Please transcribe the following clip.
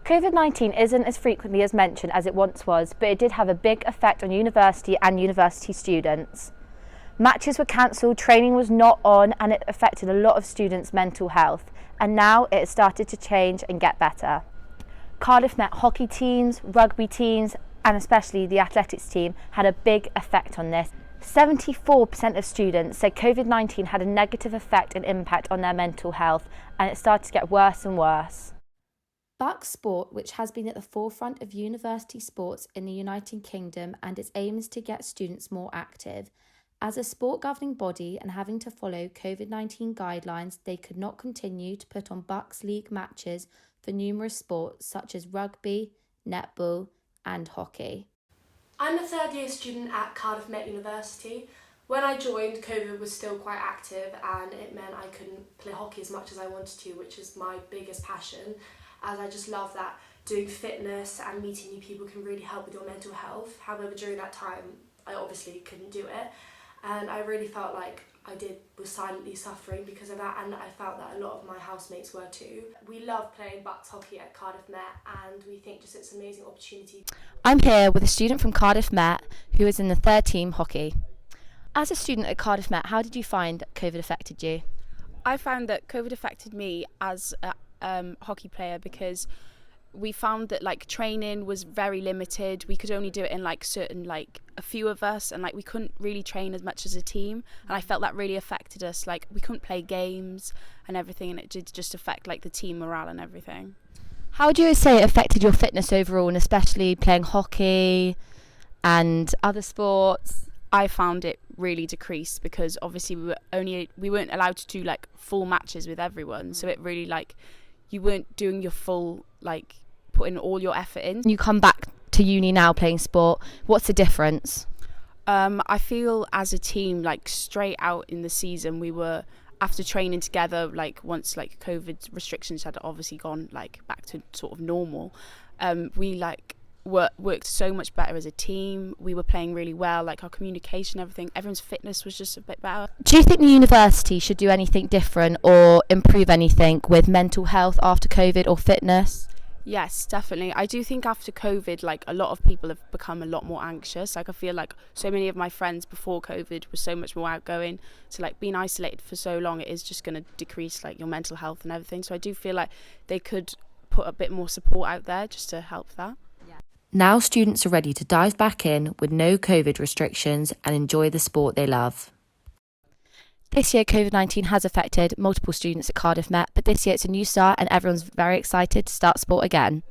COVID-19 isn't as frequently as mentioned as it once was, but it did have a big effect on university and university students. Matches were cancelled, training was not on, and it affected a lot of students' mental health. And now it has started to change and get better. Cardiff Met hockey teams, rugby teams, and especially the athletics team had a big effect on this. 74% of students said COVID-19 had a negative effect and impact on their mental health, and it started to get worse and worse. Bucks Sport, which has been at the forefront of university sports in the United Kingdom, and its aim is to get students more active. As a sport governing body and having to follow COVID-19 guidelines, they could not continue to put on Bucks League matches for numerous sports such as rugby, netball and hockey. I'm a third year student at Cardiff Met University. When I joined, COVID was still quite active and it meant I couldn't play hockey as much as I wanted to, which is my biggest passion, as I just love that doing fitness and meeting new people can really help with your mental health. However, during that time, I obviously couldn't do it, and I really felt like was silently suffering because of that, and I felt that a lot of my housemates were too. We love playing Bucks hockey at Cardiff Met, and we think just it's an amazing opportunity. I'm here with a student from Cardiff Met who is in the third team hockey. As a student at Cardiff Met, how did you find that COVID affected you? I found that COVID affected me as a hockey player because we found that training was very limited. We could only do it in a few of us, and we couldn't really train as much as a team, and I felt that really affected us. We couldn't play games and everything, and it did just affect the team morale and everything. How would you say it affected your fitness overall, and especially playing hockey and other sports? I found it really decreased because obviously we weren't allowed to do full matches with everyone, so it really you weren't doing your full putting all your effort in. You come back to uni now playing sport, what's the difference? I feel as a team, straight out in the season, we were, after training together, once COVID restrictions had obviously gone back to sort of normal, we worked so much better as a team. We were playing really well, our communication, everyone's fitness was just a bit better. Do you think the university should do anything different or improve anything with mental health after COVID or fitness? Yes, definitely. I do think after COVID, a lot of people have become a lot more anxious. I feel so many of my friends before COVID were so much more outgoing. So being isolated for so long, it is just going to decrease your mental health and everything. So I do feel they could put a bit more support out there just to help that. Now students are ready to dive back in with no COVID restrictions and enjoy the sport they love. This year, COVID-19 has affected multiple students at Cardiff Met, but this year it's a new start and everyone's very excited to start sport again.